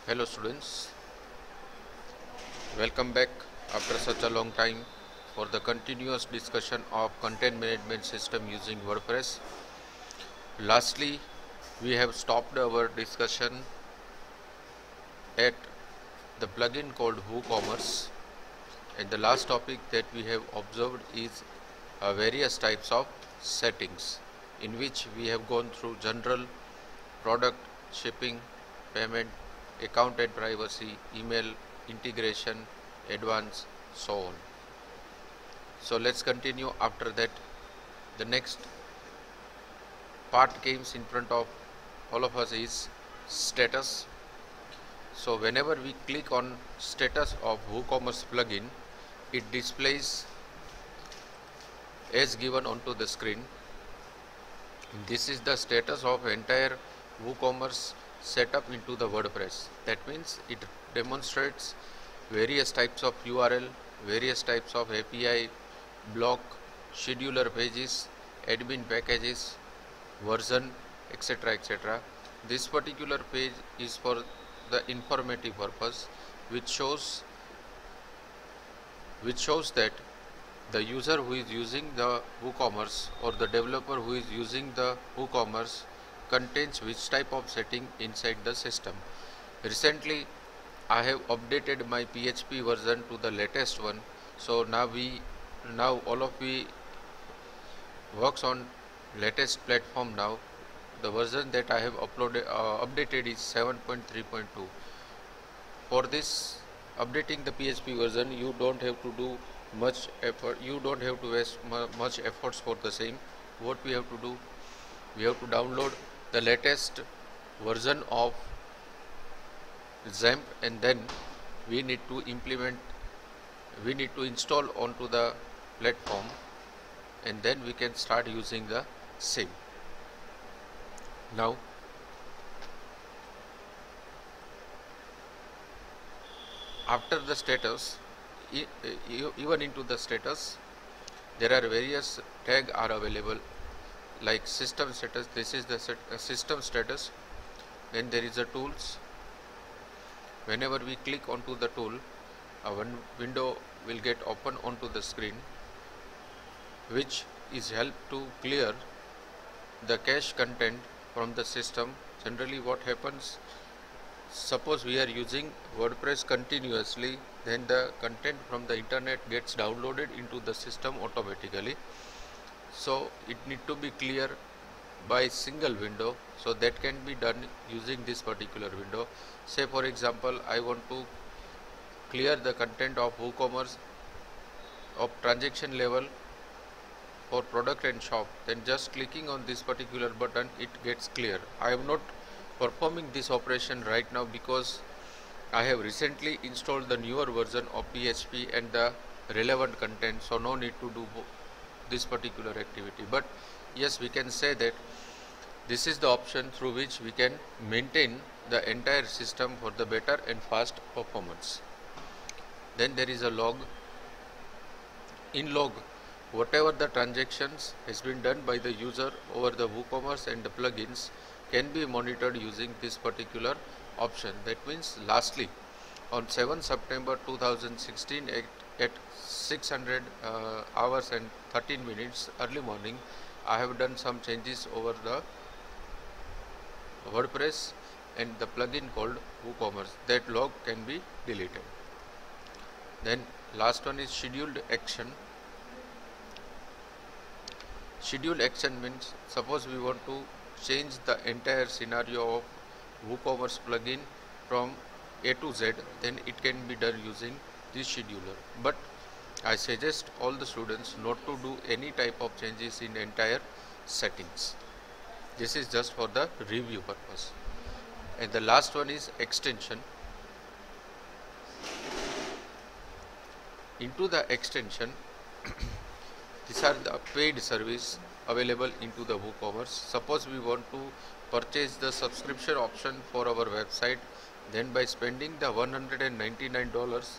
Hello students, welcome back after such a long time for the continuous discussion of content management system using WordPress. Lastly, we have stopped our discussion at the plugin called WooCommerce, and the last topic that we have observed is various types of settings, in which we have gone through general, product, shipping, payment, account and privacy, email, integration, advanced, so on. So let's continue after that. The next part comes in front of all of us is status. So whenever we click on status of WooCommerce plugin, it displays as given onto the screen. This is the status of entire WooCommerce setup into the WordPress. That means it demonstrates various types of URL, various types of API, block, scheduler pages, admin packages, version, etc. etc. This particular page is for the informative purpose, which shows that the user who is using the WooCommerce or the developer who is using the WooCommerce contains which type of setting inside the system. Recently I have updated my PHP version to the latest one, so now all of we works on latest platform now. The version that I have updated is 7.3.2. For this updating the PHP version, you don't have to do much effort, you don't have to waste much efforts for the same. What we have to do, we have to download the latest version of XAMPP, and then we need to install onto the platform, and then we can start using the same. Now after the status, even into the status, there are various tags are available, like system status. This is the system status. Then there is a tools. Whenever we click onto the tool, one window will get open onto the screen, which is help to clear the cache content from the system. Generally what happens, suppose we are using WordPress continuously, then the content from the internet gets downloaded into the system automatically. So it need to be clear by single window, so that can be done using this particular window. Say for example, I want to clear the content of WooCommerce of transaction level for product and shop, then just clicking on this particular button, it gets clear. I am not performing this operation right now because I have recently installed the newer version of PHP and the relevant content, so no need to do this particular activity. But yes, we can say that this is the option through which we can maintain the entire system for the better and fast performance. Then there is a log. In log, whatever the transactions has been done by the user over the WooCommerce and the plugins can be monitored using this particular option. That means lastly, on 7 September 2016 at 600 hours and 13 minutes early morning, I have done some changes over the WordPress and the plugin called WooCommerce. That log can be deleted. Then last one is scheduled action. Scheduled action means, suppose we want to change the entire scenario of WooCommerce plugin from A to Z, then it can be done using this scheduler. But I suggest all the students not to do any type of changes in entire settings. This is just for the review purpose. And the last one is extension. Into the extension, these are the paid service available into the WooCommerce. Suppose we want to purchase the subscription option for our website, then by spending the $199,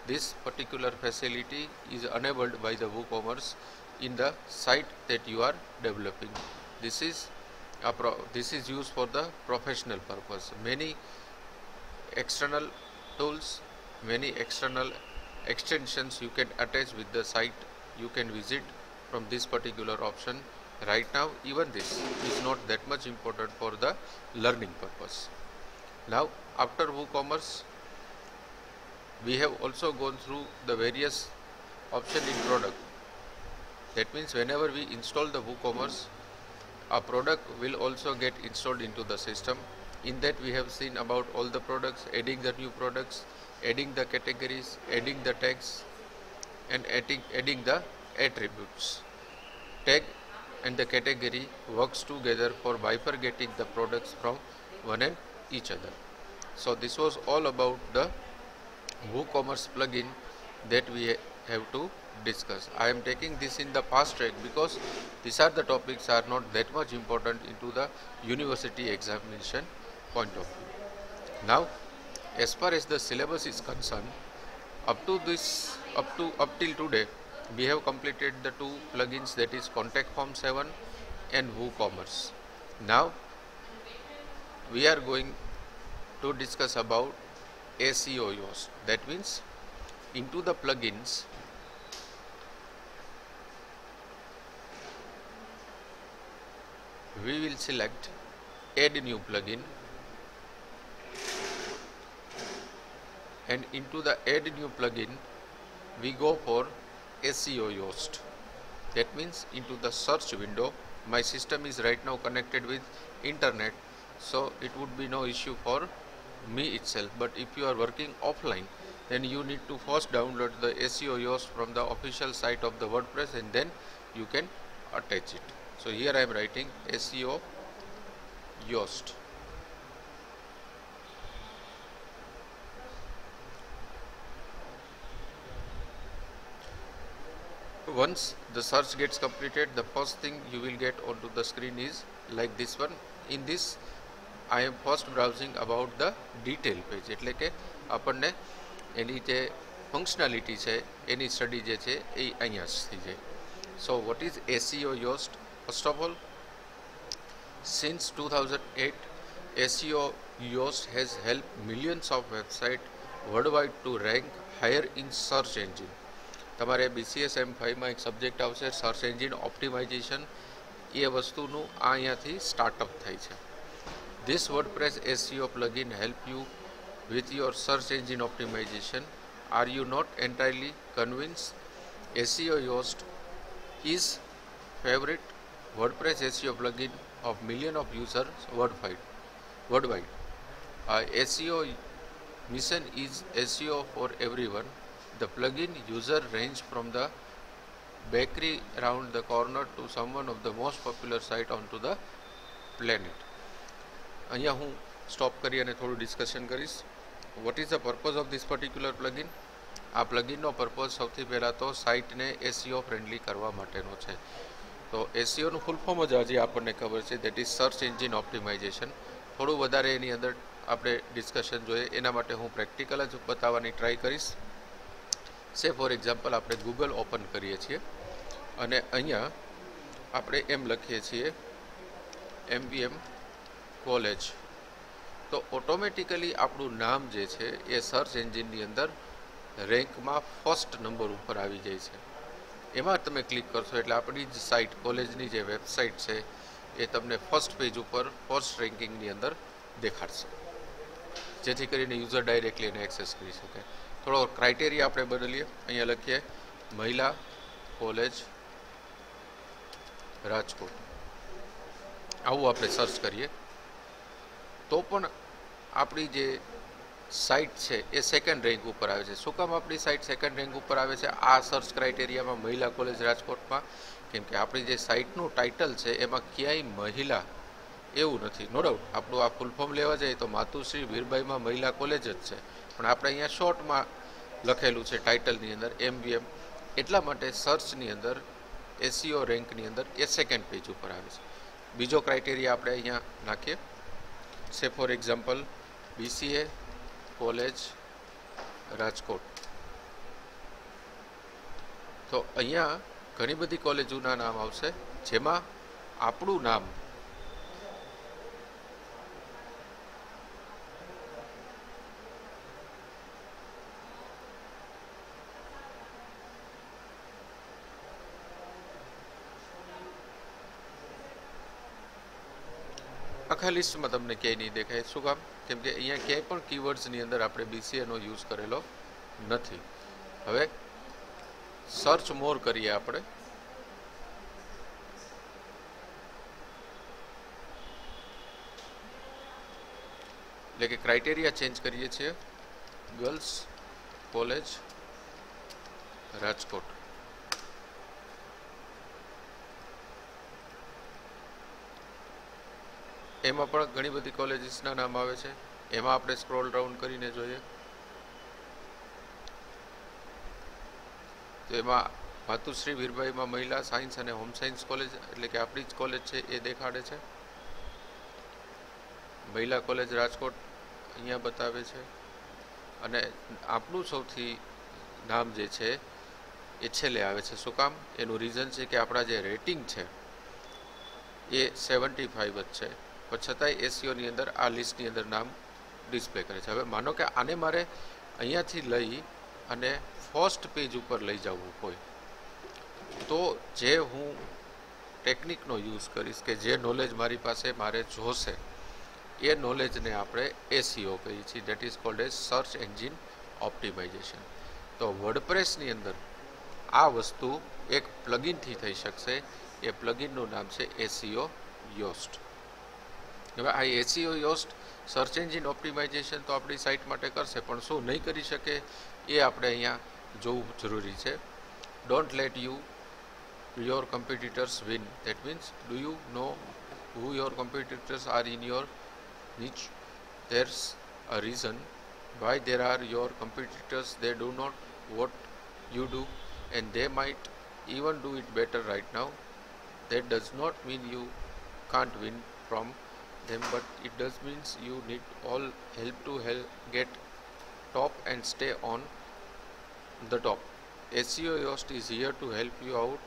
this particular facility is enabled by the WooCommerce in the site that you are developing. This is used for the professional purpose. Many external tools, many external extensions you can attach with the site. You can visit from this particular option. Right now even this is not that much important for the learning purpose. Now after WooCommerce, we have also gone through the various options in product. That means whenever we install the WooCommerce, a product will also get installed into the system. In that we have seen about all the products, adding the new products, adding the categories, adding the tags, and adding the attributes. Tag and the category works together for bifurcating the products from one and each other. So this was all about the WooCommerce plugin that we have to discuss. I am taking this in the fast track because these are the topics are not that much important into the university examination point of view. Now, as far as the syllabus is concerned, up till today, we have completed the two plugins, that is Contact Form 7 and WooCommerce. Now, we are going to discuss about SEO Yoast. That means into the plugins, we will select add new plugin, and into the add new plugin we go for SEO Yoast. That means into the search window, my system is right now connected with internet, so it would be no issue for me itself. But if you are working offline, then you need to first download the SEO Yoast from the official site of the WordPress, and then you can attach it. So here I am writing SEO Yoast. Once the search gets completed, the first thing you will get onto the screen is like this one. In this, I am first browsing about the detail page, એટલે કે આપણને એની જે functionality છે એની study જે છે એ અહીંયા જ થઈ જાય. So what is SEO Yoast? First of all, since 2008, SEO Yoast has helped millions of websites worldwide to rank higher in search engine. તમારે BCS M5 માં એક સબ્જેક્ટ આવશે સર્ચ એન્જિન ઓપ્ટિમાઇઝેશન. એ વસ્તુનું આ અહીંયાથી સ્ટાર્ટઅપ થાય છે. This WordPress SEO plugin help you with your search engine optimization. Are you not entirely convinced? SEO Yoast is favorite WordPress SEO plugin of millions of users worldwide. SEO mission is SEO for everyone. The plugin user range from the bakery around the corner to someone of the most popular site onto the planet. અહીંયા હું stop કરી અને થોડું discussion કરીશ. What is the purpose of this particular plugin? આ પ્લગિનનો purpose સૌથી પહેલાં તો સાઇટને SEO ફ્રેન્ડલી કરવા માટેનો છે. તો SEOનું ફૂલ ફોર્મ જ હજી આપણને ખબર છે, that is search engine optimisation. થોડું વધારે એની અંદર આપણે ડિસ્કશન જોઈએ એના માટે હું પ્રેક્ટિકલ જ બતાવવાની ટ્રાય કરીશ. સે ફોર એક્ઝામ્પલ આપણે ગૂગલ ઓપન કરીએ છીએ અને અહીંયા આપણે એમ લખીએ છીએ MVM કોલેજ, તો ઓટોમેટિકલી આપણું નામ જે છે એ સર્ચ એન્જિનની અંદર રેન્કમાં ફર્સ્ટ નંબર ઉપર આવી જાય છે. એમાં તમે ક્લિક કરશો એટલે આપણી જ સાઇટ કોલેજની જે વેબસાઇટ છે એ તમને ફર્સ્ટ પેજ ઉપર ફર્સ્ટ રેન્કિંગની અંદર દેખાડશે, જેથી કરીને યુઝર ડાયરેક્ટલી એને એક્સેસ કરી શકે. થોડો ક્રાઇટેરિયા આપણે બદલીએ. અહીંયા લખીએ મહિલા કોલેજ રાજકોટ, આવું આપણે સર્ચ કરીએ તો પણ આપણી જે સાઇટ છે એ સેકન્ડ રેન્ક ઉપર આવે છે. શું કામ આપણી સાઇટ સેકન્ડ રેન્ક ઉપર આવે છે આ સર્ચ ક્રાઇટેરિયામાં મહિલા કોલેજ રાજકોટમાં? કેમ કે આપણી જે સાઇટનું ટાઇટલ છે એમાં ક્યાંય મહિલા એવું નથી. નો ડાઉટ આપણું આ ફૂલ ફોર્મ લેવા જાય તો માતુશ્રી વીરબાઈમાં મહિલા કોલેજ જ છે, પણ આપણે અહીંયા શોર્ટમાં લખેલું છે ટાઇટલની અંદર MVM, એટલા માટે સર્ચની અંદર SEO રેન્કની અંદર એ સેકન્ડ પેજ ઉપર આવે છે. બીજો ક્રાઇટેરિયા આપણે અહીંયા નાખીએ. સે for example BCA college Rajkot, તો અહીંયા ઘણી બધી કોલેજોના નામ આવશે જેમાં આપણું નામ આખા લિસ્ટમાં તમને ક્યાંય નહીં દેખાય. શું કામ? કેમ કે અહીંયા ક્યાંય પણ કીવર્ડ્સની અંદર આપણે BCAનો યુઝ કરેલો નથી. હવે સર્ચ મોર કરીએ આપણે. એટલે કે ક્રાઇટેરિયા ચેન્જ કરીએ છીએ. Girls college Rajkot. એમાં પણ ઘણી બધી કોલેજીસના નામ આવે છે. એમાં આપણે સ્ક્રોલ ડાઉન કરીને જોઈએ તો એમાં માતુશ્રી વીરબાઈમાં મહિલા સાયન્સ અને હોમ સાયન્સ કોલેજ એટલે કે આપણી જ કોલેજ છે એ દેખાડે છે. મહિલા કોલેજ રાજકોટ અહીંયા બતાવે છે. અને આપણું સૌથી નામ જે છે એ છેલ્લે આવે છે. શું કામ? એનું રીઝન છે કે આપણા જે રેટિંગ છે એ 75 જ છે, પણ છતાંય એસીઓની અંદર આ લિસ્ટની અંદર નામ ડિસ્પ્લે કરે છે. હવે માનો કે આને મારે અહીંયાથી લઈ અને ફર્સ્ટ પેજ ઉપર લઈ જવું હોય તો જે હું ટેકનિકનો યુઝ કરીશ કે જે નોલેજ મારી પાસે મારે જોશે એ નોલેજને આપણે એસીઓ કહીએ છીએ. That is called as search engine optimisation. તો વર્ડપ્રેસની અંદર આ વસ્તુ એક પ્લગિનથી થઈ શકશે. એ પ્લગિનનું નામ છે એસીઓ યોસ્ટ. હવે આ એસીઓ યોસ્ટ સર્ચ એન્જિન ઓપ્ટિમાઇઝેશન તો આપણી સાઇટ માટે કરશે, પણ શું નહીં કરી શકે એ આપણે અહીંયા જોવું જરૂરી છે. Don't late your competitors win. That means, do you know who your competitors are in your niche? There's a reason why there are your competitors. They do not what you do, and they might even do it better right now. That does not mean you can't win from them, but it does means you need all help to get top and stay on the top. SEO Yoast is here to help you out,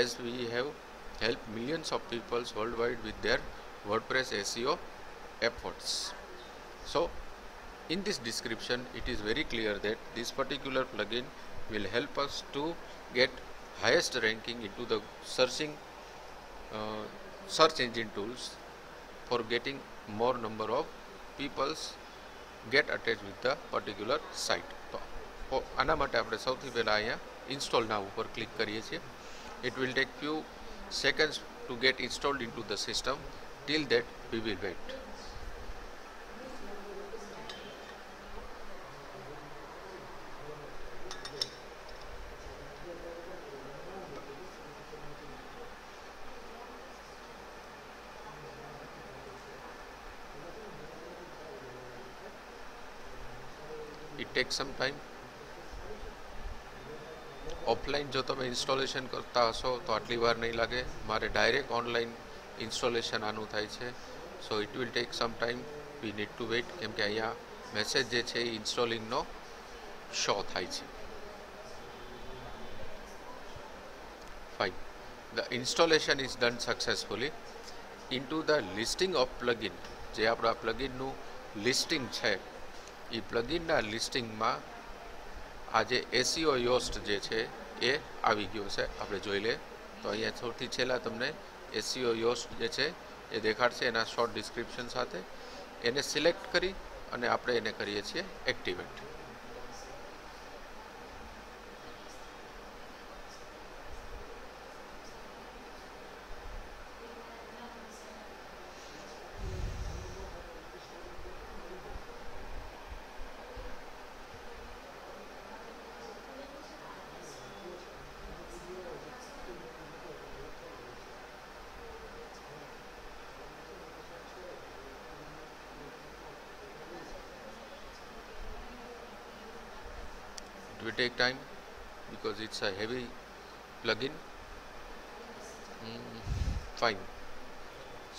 as we have helped millions of people worldwide with their WordPress SEO efforts. So in this description it is very clear that this particular plugin will help us to get highest ranking into the search engine tools for getting more number of peoples get attached with the particular site. તો આના માટે આપણે સૌથી પહેલાં અહીંયા install નાવ ઉપર click કરીએ છીએ. It will take few seconds to get installed into the system. Till that we will wait. It takes some time. Offline જો તમે ઇન્સ્ટોલેશન કરતા હશો તો આટલી વાર નહીં લાગે. મારે ડાયરેક્ટ ઓનલાઈન ઇન્સ્ટોલેશન આનું થાય છે. So it will take some time. We need to wait, કેમ કે અહીંયા મેસેજ જે છે એ ઇન્સ્ટોલિંગનો શો થાય છે. Fine. The installation is done successfully. Into the listing of plugin, જે આપણા પ્લગિનનું લિસ્ટિંગ છે એ પ્લગિનના લિસ્ટિંગમાં આજે એસીઓ યોસ્ટ જે છે એ આવી ગયો છે. આપણે જોઈ લે તો અહીંયા સૌથી છેલ્લા તમને એસીઓ યોસ્ટ જે છે એ દેખાડશે એના શોર્ટ ડિસ્ક્રિપ્શન સાથે. એને સિલેક્ટ કરી અને આપણે એને કરીએ છીએ activate. It will take time because it's a heavy plugin. Fine.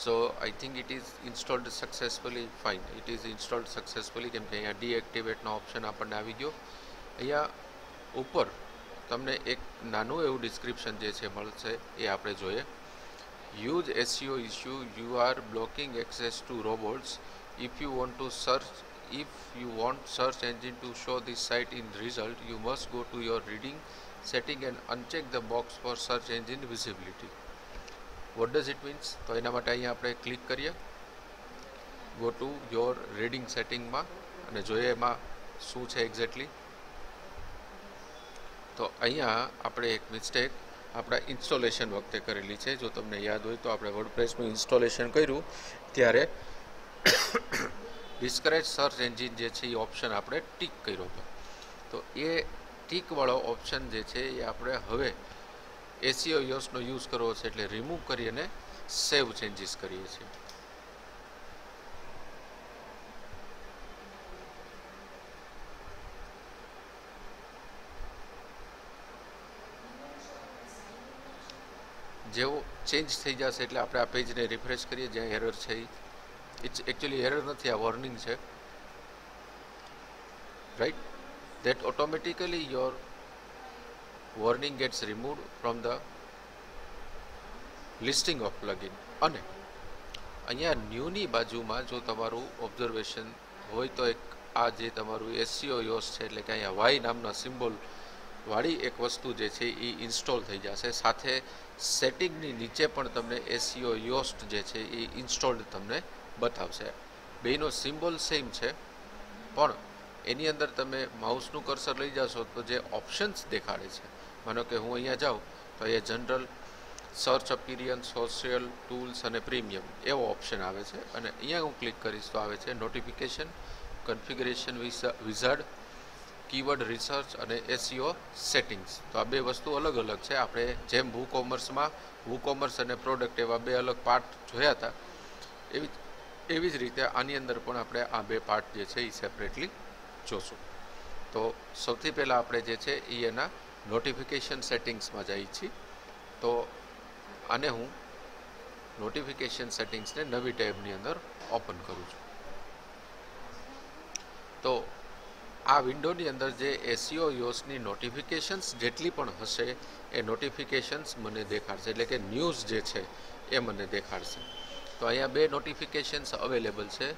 So I think it is installed successfully. Fine, it is installed successfully. કેમ કે અહીંયા ડીએક્ટિવેટનો ઓપ્શન આપણને આવી ગયો. અહીંયા ઉપર તમને એક નાનું એવું ડિસ્ક્રિપ્શન જે છે મળશે એ આપણે જોઈએ. Huge SEO issue, you are blocking access to robots. If you want search engine to show this site in result, you must go to your reading setting and uncheck the box for search engine visibility. What does it means? તો એના માટે અહીંયા આપણે click કરીએ. Go to your reading સેટિંગમાં અને જોઈએ એમાં શું છે એક્ઝેક્ટલી. તો અહીંયા આપણે એક મિસ્ટેક આપણા ઇન્સ્ટોલેશન વખતે કરેલી છે. જો તમને યાદ હોય તો આપણે વર્ડપ્રેસનું ઇન્સ્ટોલેશન કર્યું ત્યારે ડિસ્કરેજ સર્ચ એન્જિન જે છે એ ઓપ્શન આપણે ટીક કર્યો હતો. તો એ ટીકવાળો ઓપ્શન જે છે એ આપણે હવે SEO યોસનો યુઝ કરવો છે એટલે રિમૂવ કરી અને સેવ ચેન્જીસ કરીએ છીએ. જેવો ચેન્જ થઈ જશે એટલે આપણે આ પેજને રિફ્રેશ કરીએ જ્યાં એરર છે. ઇટ્સ એકચ્યુઅલી એરર નથી, આ વોર્નિંગ છે, right. that automatically your warning gets removed from the listing of plugin. અને અહીંયા ન્યૂની બાજુમાં જો તમારું ઓબ્ઝર્વેશન હોય તો એક આ જે તમારું SEO યોસ છે એટલે કે અહીંયા વાય નામના સિમ્બોલ વાળી એક વસ્તુ જે છે એ ઇન્સ્ટોલ થઈ જશે. સાથે સેટિંગની નીચે પણ તમને SEO યોસ્ટ જે છે એ ઇન્સ્ટોલ્ડ તમને બતાવશે. બેનો સિમ્બોલ સેમ છે પણ એની અંદર તમે માઉસનું કર્સર લઈ જશો તો જે ઓપ્શન્સ દેખાડે છે, માનો કે હું અહીંયા જાઉં તો અહીંયા general, search appearance, social, tools અને પ્રીમિયમ એવો ઓપ્શન આવે છે. અને અહીંયા હું ક્લિક કરીશ તો આવે છે notification, configuration wizard, keyword research અને SEO સેટિંગ્સ. તો આ બે વસ્તુ અલગ અલગ છે. આપણે જેમ WooCommerceમાં WooCommerce અને પ્રોડક્ટ એવા બે અલગ પાર્ટ જોયા હતા એવી જ રીતે આની અંદર પણ આપણે આ બે પાર્ટ જે છે એ સેપરેટલી જોશું. તો સૌથી પહેલાં આપણે જે છે એ એના નોટિફિકેશન સેટિંગ્સમાં જઈએ છીએ. તો આને હું નોટિફિકેશન સેટિંગ્સને નવી ટેબની અંદર ઓપન કરું છું. તો આ વિન્ડોની અંદર જે SEO યોસની નોટિફિકેશન્સ જેટલી પણ હશે એ નોટિફિકેશન્સ મને દેખાડશે, એટલે કે ન્યૂઝ જે છે એ મને દેખાડશે. તો અહીંયા બે નોટિફિકેશન્સ અવેલેબલ છે.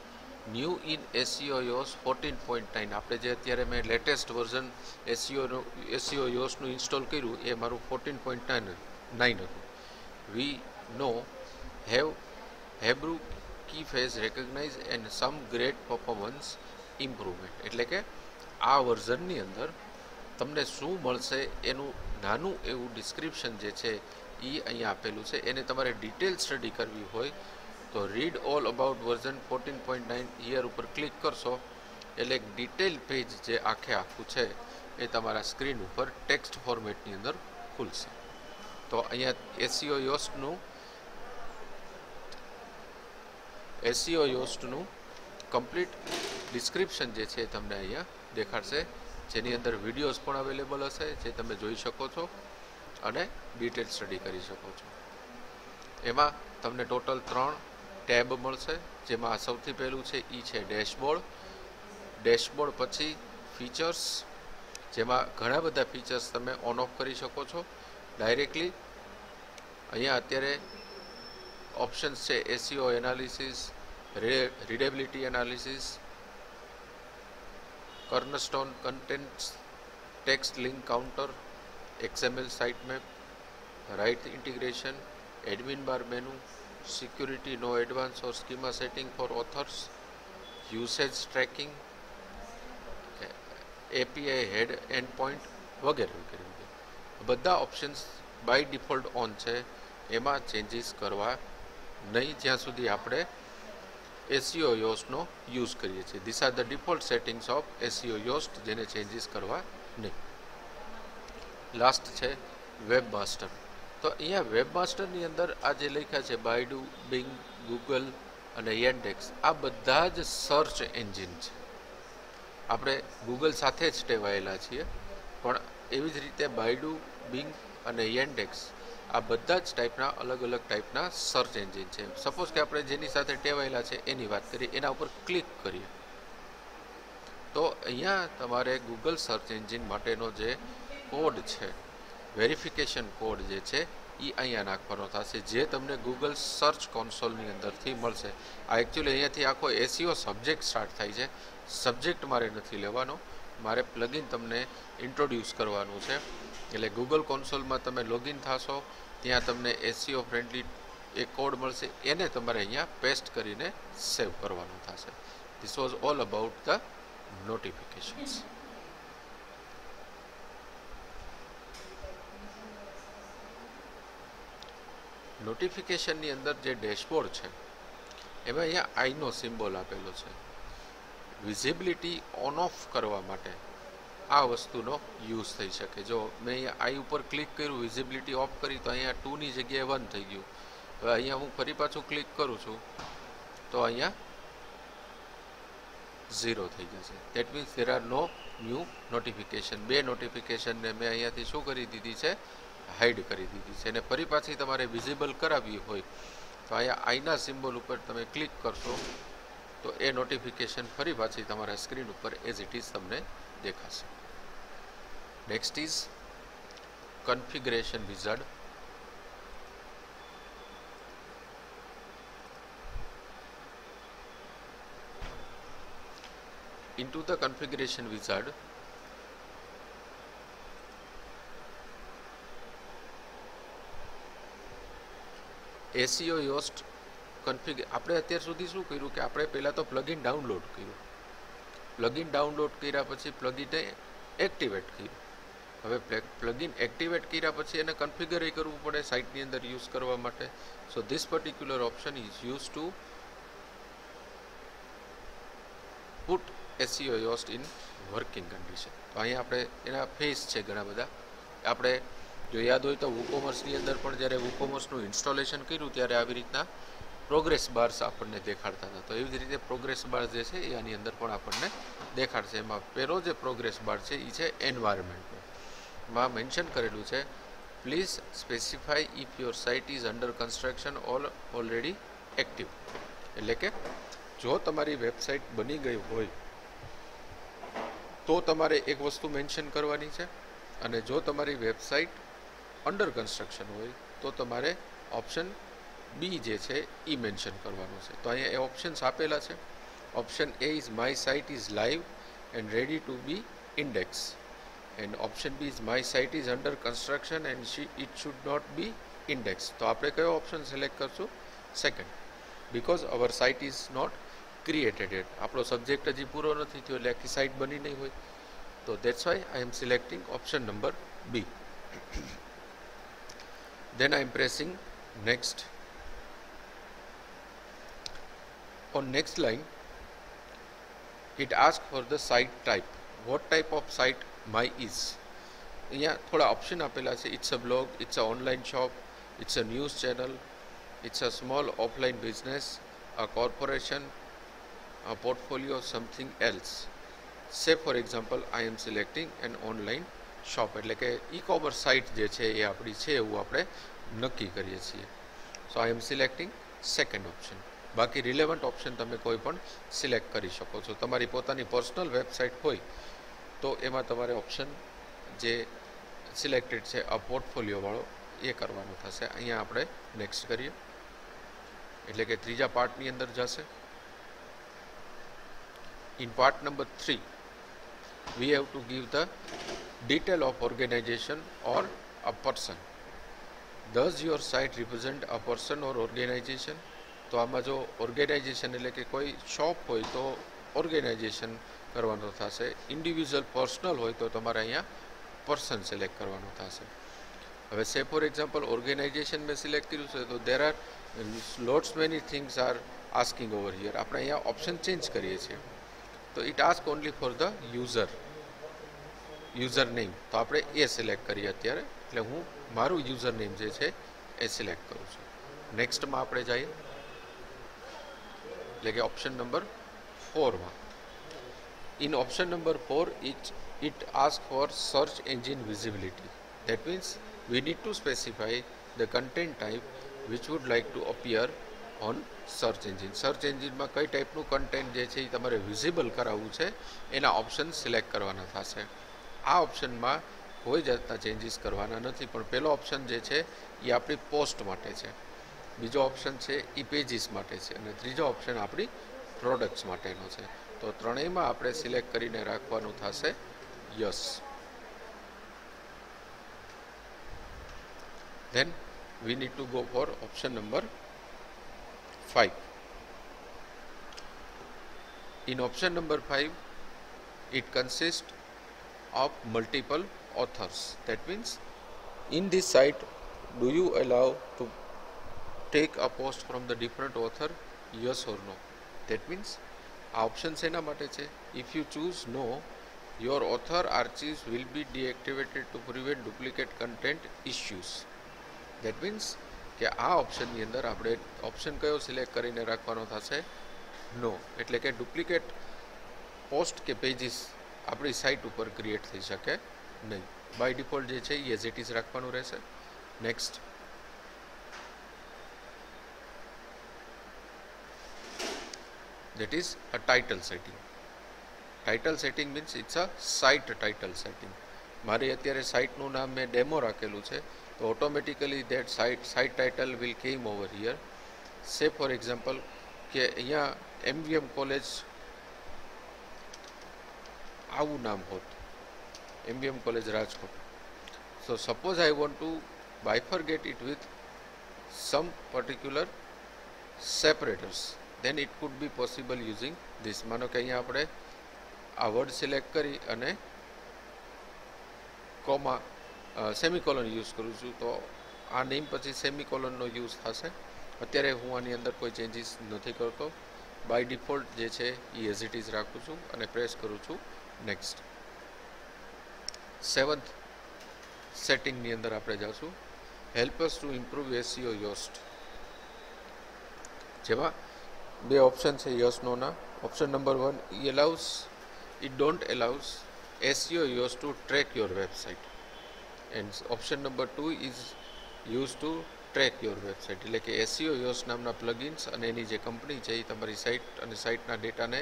ન્યૂ ઇન SEO યોસ 14.9, આપણે જે અત્યારે મેં લેટેસ્ટ વર્ઝન SEO યોસનું ઇન્સ્ટોલ કર્યું એ મારું 14.9 હતું. We now Hebrew key phrase recognize and some great performance improvement. એટલે કે આ વર્ઝનની અંદર તમને શું મળશે એનું નાનું એવું ડિસ્ક્રિપ્શન જે છે એ અહીંયા આપેલું છે. એને તમારે ડિટેલ સ્ટડી કરવી હોય તો read all about version 14.9 here ઉપર ક્લિક કરશો એટલે એક ડિટેલ પેજ જે આખું છે એ તમારા સ્ક્રીન ઉપર ટેક્સ્ટ ફોર્મેટની અંદર ખુલશે. તો અહીંયા SEO યોસ્ટનું કમ્પ્લીટ ડિસ્ક્રિપ્શન જે છે તમને અહીંયા દેખાડશે, જેની અંદર વિડીયોઝ પણ અવેલેબલ હશે જે તમે જોઈ શકો છો અને ડિટેલ સ્ટડી કરી શકો છો. એમાં તમને ટોટલ 3 ટેબ મળશે, જેમાં સૌથી પહેલું છે એ છે ડેશબોર્ડ. ડેશબોર્ડ પછી ફીચર્સ, જેમાં ઘણા બધા ફીચર્સ તમે ઓન ઓફ કરી શકો છો ડાયરેક્ટલી. અહીંયા અત્યારે ઓપ્શન્સ છે SEO analysis, readability analysis, cornerstone contents, text link counter, XML site map, Ryte integration, admin bar menu, security no advance or schema setting for authors, usage tracking, API head end point વગેરે વગેરે. બધા options by default on છે, એમાં changes કરવા નહીં જ્યાં સુધી આપણે SEO યોસ્ટનો યુઝ કરીએ છીએ. This are the default settings of SEO યોસ્ટ, જેને ચેન્જીસ કરવા નહીં. લાસ્ટ છે વેબમાસ્ટર. તો અહીંયા વેબમાસ્ટરની અંદર આ જે લખ્યા છે બાયડુ, બિંગ, ગૂગલ અને યાન્ડેક્સ, આ બધા જ સર્ચ એન્જિન છે. આપણે ગૂગલ સાથે જ ટેવાયેલા છીએ, પણ એવી જ રીતે બાયડુ, બિંગ અને યાન્ડેક્સ આ બધા જ ટાઈપના અલગ અલગ ટાઈપના સર્ચ એન્જિન છે. સપોઝ કે આપણે જેની સાથે ટેવાયેલા છે એની વાત કરીએ, એના ઉપર ક્લિક કરીએ તો અહીંયા તમારે ગૂગલ સર્ચ એન્જિન માટેનો જે કોડ છે, વેરિફિકેશન કોડ જે છે એ અહીંયા નાખવાનો થશે, જે તમને ગૂગલ સર્ચ કોન્સોલની અંદરથી મળશે. આ એકચ્યુઅલી અહીંયાથી આખો SEO સબ્જેક્ટ સ્ટાર્ટ થાય છે. સબ્જેક્ટ મારે નથી લેવાનો, મારે પ્લગઇન તમને ઇન્ટ્રોડ્યુસ કરવાનું છે. એટલે ગૂગલ કોન્સોલમાં તમે લોગિન થશો, ત્યાં તમને SEO ફ્રેન્ડલી એક કોડ મળશે, એને તમારે અહીંયા પેસ્ટ કરીને સેવ કરવાનું થશે. This was all about the notifications. નોટિફિકેશનની અંદર જે ડેશબોર્ડ છે એમાં અહીંયા આઈનો સિમ્બોલ આપેલો છે. વિઝિબિલિટી ઓન ઓફ કરવા માટે આ વસ્તુનો યુઝ થઈ શકે. જો મેં અહીંયા આઈ ઉપર ક્લિક કર્યું, વિઝિબિલિટી ઓફ કરી, તો અહીંયા 2ની જગ્યાએ 1 થઈ ગયું. હવે અહીંયા હું ફરી પાછું ક્લિક કરું છું તો અહીંયા 0 થઈ જશે. That means there are no new notification. 2 નોટિફિકેશનને મેં અહીંયાથી શું કરી દીધી છે, હાઈડ કરી દીધી છે. અને ફરી પાછી તમારે વિઝિબલ કરાવવી હોય તો અહીંયા આઈના સિમ્બોલ ઉપર તમે ક્લિક કરશો તો એ નોટિફિકેશન ફરી પાછી તમારા સ્ક્રીન ઉપર એઝ ઇટ ઇઝ તમને દેખાશે. Next is configuration wizard. Into the configuration wizard, SEO Yoast config. આપણે અત્યાર સુધી શું કર્યું કે આપણે પહેલાં તો પ્લગઇન ડાઉનલોડ કર્યું. પ્લગઇન ડાઉનલોડ કર્યા પછી પ્લગઇનને એક્ટિવેટ કર્યું. હવે પ્લગઇન એક્ટિવેટ કર્યા પછી એને કન્ફિગર કરવું પડે સાઇટની અંદર યુઝ કરવા માટે. So this particular option is use to put SEO Yoast in working condition. તો અહીંયા આપણે એના ફેસ છે ઘણા બધા. આપણે જો યાદ હોય તો WooCommerceની અંદર પણ જ્યારે WooCommerceનું ઇન્સ્ટોલેશન કર્યું ત્યારે આવી રીતના પ્રોગ્રેસ બાર્સ આપણને દેખાડતા હતા. તો એવી જ રીતે પ્રોગ્રેસ બાર જે છે એ આની અંદર પણ આપણને દેખાડશે. એમાં પહેલો જે પ્રોગ્રેસ બાર છે એ છે એન્વાયરમેન્ટનો. માં મેન્શન કરેલું છે, please specify if your site is under construction or already active. એટલે કે જો તમારી વેબસાઇટ બની ગઈ હોય તો તમારે એક વસ્તુ મેન્શન કરવાની છે, અને જો તમારી વેબસાઇટ અંડર કન્સ્ટ્રક્શન હોય તો તમારે ઓપ્શન બી જે છે એ મેન્શન કરવાનું છે. તો અહીંયા એ ઓપ્શન્સ આપેલા છે. Option A is my site is live and ready to be index, and option B is my site is under construction and it should not be index. તો આપણે કયો ઓપ્શન સિલેક્ટ કરશું? Second, because our site is not created at. આપણો subject હજી પૂરો નથી થયો એટલે આખી સાઇટ બની નહીં હોય. તો that's why I am selecting option number B. then I am pressing next. On next line it asks for the site type. What type of site my is? અહીંયા થોડા ઓપ્શન આપેલા છે. It's a blog, it's a online shop, it's a news channel, it's a small offline business, a corporation, a portfolio, something else. Say for example I am selecting an online shop, એટલે કે e-commerce site જે છે એ આપણી છે એવું આપણે નક્કી કરીએ છીએ. સો આઈ એમ સિલેક્ટિંગ સેકન્ડ ઓપ્શન. બાકી રિલેવન્ટ ઓપ્શન તમે કોઈ પણ સિલેક્ટ કરી શકો છો. તમારી પોતાની પર્સનલ વેબસાઇટ હોય તો એમાં તમારે ઓપ્શન જે સિલેક્ટેડ છે આ પોર્ટફોલિયોવાળો એ કરવાનો થશે. અહીંયા આપણે નેક્સ્ટ કરીએ એટલે કે ત્રીજા પાર્ટની અંદર જશે. In part number 3 we have to give the detail of organization or a person. Does your site represent a person or organization? તો આમાં જો ઓર્ગેનાઇઝેશન એટલે કે કોઈ શોપ હોય તો ઓર્ગેનાઇઝેશન કરવાનો થશે. ઇન્ડિવિજ્યુઅલ પર્સનલ હોય તો તમારે અહીંયા પર્સન સિલેક્ટ કરવાનો થશે. હવે સે ફોર એક્ઝામ્પલ ઓર્ગેનાઇઝેશન મેં સિલેક્ટ કર્યું છે તો there are lots many things are asking over here. આપણે અહીંયા ઓપ્શન ચેન્જ કરીએ છીએ તો it ask only for the user name. તો આપણે એ સિલેક્ટ કરીએ અત્યારે. એટલે હું મારું યુઝર નેમ જે છે એ સિલેક્ટ કરું છું. નેક્સ્ટમાં આપણે જઈએ એટલે કે ઓપ્શન નંબર 4માં. In option number 4 it asks for search engine visibility. That means we need to specify the content type which would like to appear on search engine. Search એન્જિનમાં કઈ ટાઈપનું કન્ટેન્ટ જે છે એ તમારે વિઝિબલ કરાવવું છે એના ઓપ્શન સિલેક્ટ કરવાના થશે. આ ઓપ્શનમાં કોઈ જાતના ચેન્જીસ કરવાના નથી, પણ પહેલો ઓપ્શન જે છે એ આપણી પોસ્ટ માટે છે, બીજો ઓપ્શન છે એ પેજીસ માટે છે, અને ત્રીજો ઓપ્શન આપણી પ્રોડક્ટ્સ માટેનો છે. તો ત્રણેયમાં આપણે સિલેક્ટ કરીને રાખવાનું થશે yes. Then we need to go for option number 5. In option number 5, it consists of multiple authors. That means in this site, do you allow to take a post from the different author? Yes or no? That means આ option શેના માટે છે? If you choose no, your author archives will be deactivated to prevent duplicate content issues. That means કે આ ઓપ્શનની અંદર આપણે option કયો select કરીને રાખવાનો થશે? નો. એટલે કે ડુપ્લિકેટ પોસ્ટ કે પેજીસ આપણી સાઇટ ઉપર ક્રિએટ થઈ શકે નહીં. બાય ડિફોલ્ટ જે છે એ એઝ ઇટ ઇઝ રાખવાનું રહેશે. Next, that is a title setting. Title setting means it's a site title setting. મારી અત્યારે સાઇટનું નામ મેં ડેમો રાખેલું છે, તો automatically that site title will came over here. Say for example કે અહીંયા MVM કોલેજ આવું નામ હોત, MVM college Rajkot. So suppose I want to bifurcate it with some particular separators, then it could be possible using this. માનો કે અહીંયા આપણે આ વર્ડ સિલેક્ટ કરી અને કોમા સેમિકોલન યુઝ કરું છું, તો આ નેમ પછી સેમિકોલનનો યુઝ થશે. અત્યારે હું આની અંદર કોઈ ચેન્જીસ નથી કરતો. બાય ડિફોલ્ટ જે છે એ એઝ ઇટ ઇઝ રાખું છું અને પ્રેસ કરું છું નેક્સ્ટ. 7th સેટિંગની અંદર આપણે જાશું, help us to improve SEO Yoast. જેમાં બે ઓપ્શન છે યસ નોના. Option number 1, it don't allows SEO yoast to track your website, and option number 2 is used to track your website. એટલે કે SEO yoast નામના પ્લગઇન્સ અને એની જે company છે એ તમારી સાઇટ અને સાઇટના ડેટાને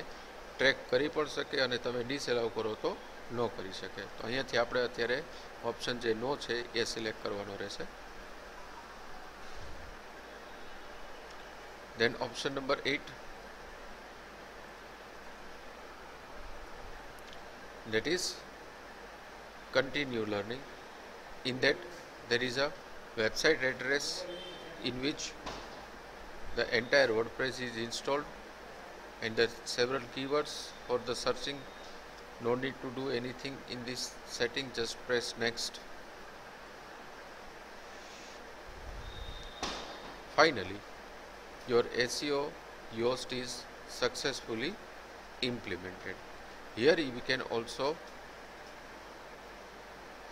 ટ્રેક કરી પણ શકે અને તમે ડિસએલાવ કરો તો ન કરી શકે. તો અહીંયાથી આપણે અત્યારે ઓપ્શન જે નો છે એ સિલેક્ટ કરવાનો રહેશે. Then option number 8, that is continue learning. In that there is a website address in which the entire WordPress is installed, and there are several keywords for the searching. No need to do anything in this setting, just press next. Finally, your SEO yoast is successfully implemented. Here we can also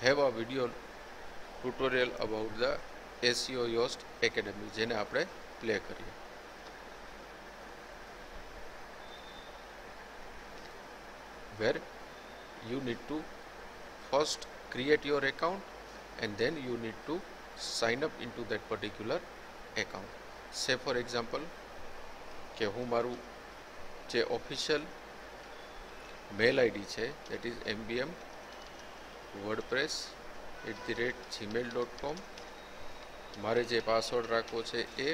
have a video tutorial about the SEO yoast academy, જેને આપણે play કરીએ. Where you need to first create your account and then you need to sign up into that particular account. Say for example કે હું મારું જે official mail ID છે, that is mbmwordpress@gmail.com. મારે જે પાસવર્ડ રાખવો છે એ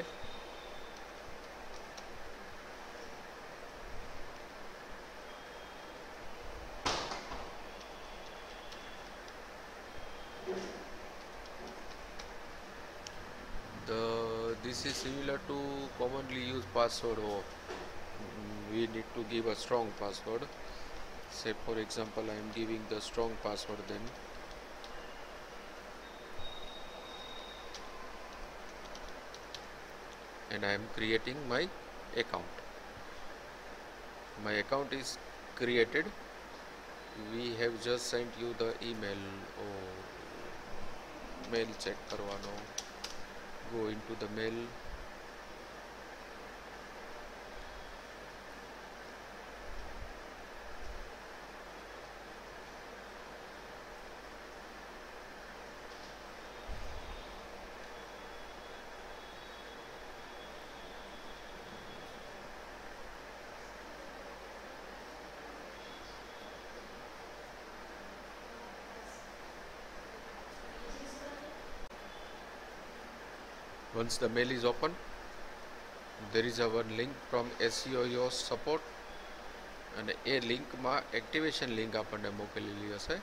this is similar to commonly used password, or we need to give a strong password. Say for example I am giving the strong password, then and I am creating my account. My account is created. We have just sent you the email. or mail check કરવાનો. Go into the mail. Once the mail is open, there is a one link from SEO yoast support, અને એ લિંકમાં activation link આપણને મોકલેલી હશે.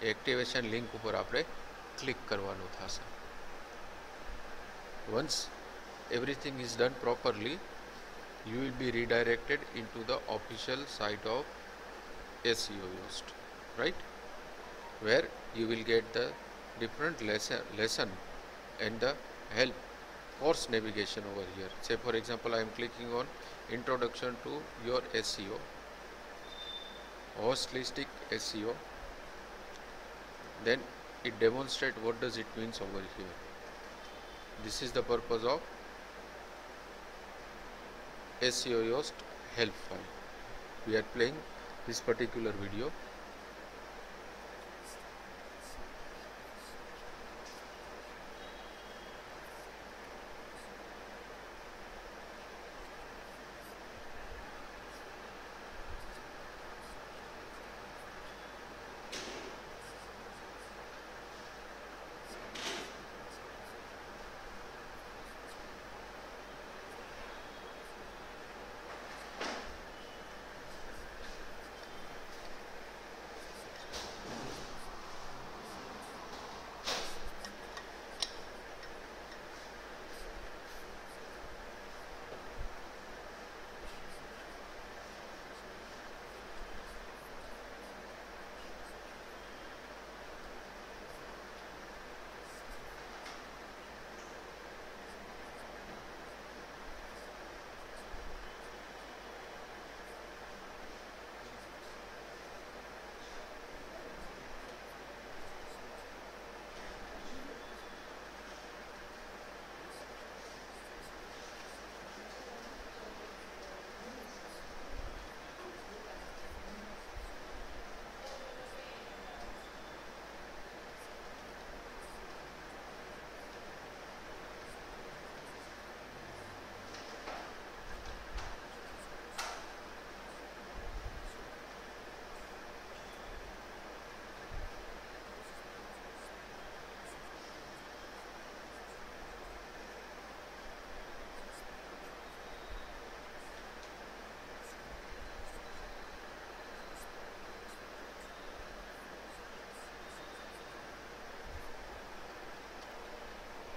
એ activation link ઉપર આપણે click કરવાનું થશે. Once everything is done properly, you will be redirected into the official site of SEO Yoast, right, where you will get the different lesson and the help course navigation over here. Say for example, I am clicking on introduction to your SEO, holistic SEO. Then it demonstrates what does it means over here. This is the purpose of SEO Yoast help file. We are playing this particular video.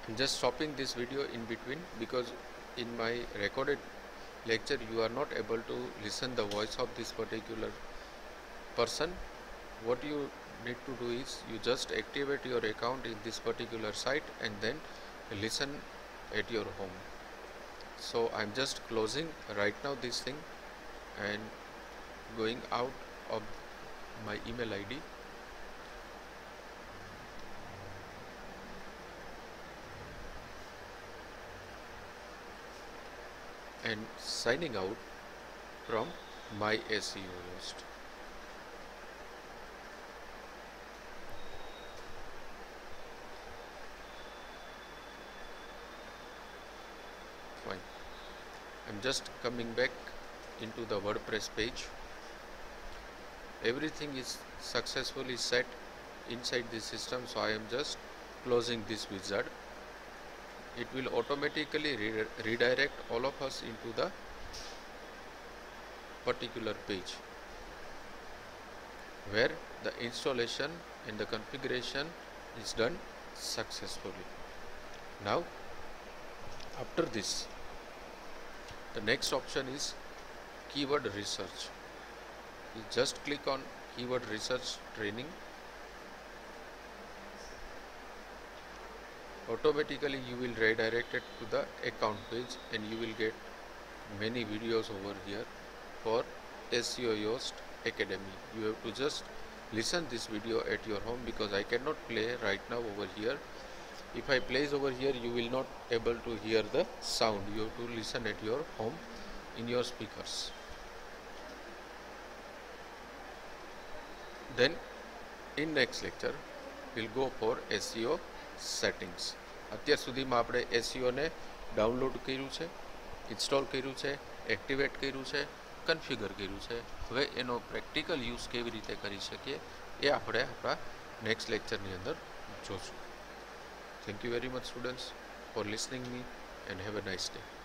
I'm just stopping this video in between because in my recorded lecture you are not able to listen the voice of this particular person. What you need to do is you just activate your account in this particular site and then listen at your home. So I'm just closing right now this thing and going out of my email ID. And signing out from my SEO Yoast. Fine. I'm just coming back into the WordPress page. Everything is successfully set inside this system, so I am just closing this wizard. It will automatically redirect all of us into the particular page where the installation and the configuration is done successfully. Now after this, the next option is keyword research. You just click on keyword research training. Automatically you will redirect it to the account page and you will get many videos over here for SEO Yoast Academy. You have to just listen this video at your home because I cannot play right now over here. If I plays over here, you will not able to hear the sound. You have to listen at your home in your speakers. Then in next lecture we'll go for SEO settings. અત્યાર સુધીમાં આપણે SEO ને download કર્યું છે, install કર્યું છે, activate કર્યું છે, કન્ફિગર કર્યું છે. હવે એનો પ્રેક્ટિકલ યુઝ કેવી રીતે કરી શકીએ એ આપણે આપણા નેક્સ્ટ લેક્ચરની અંદર જોશું. Thank you very much students for listening me and have a nice day.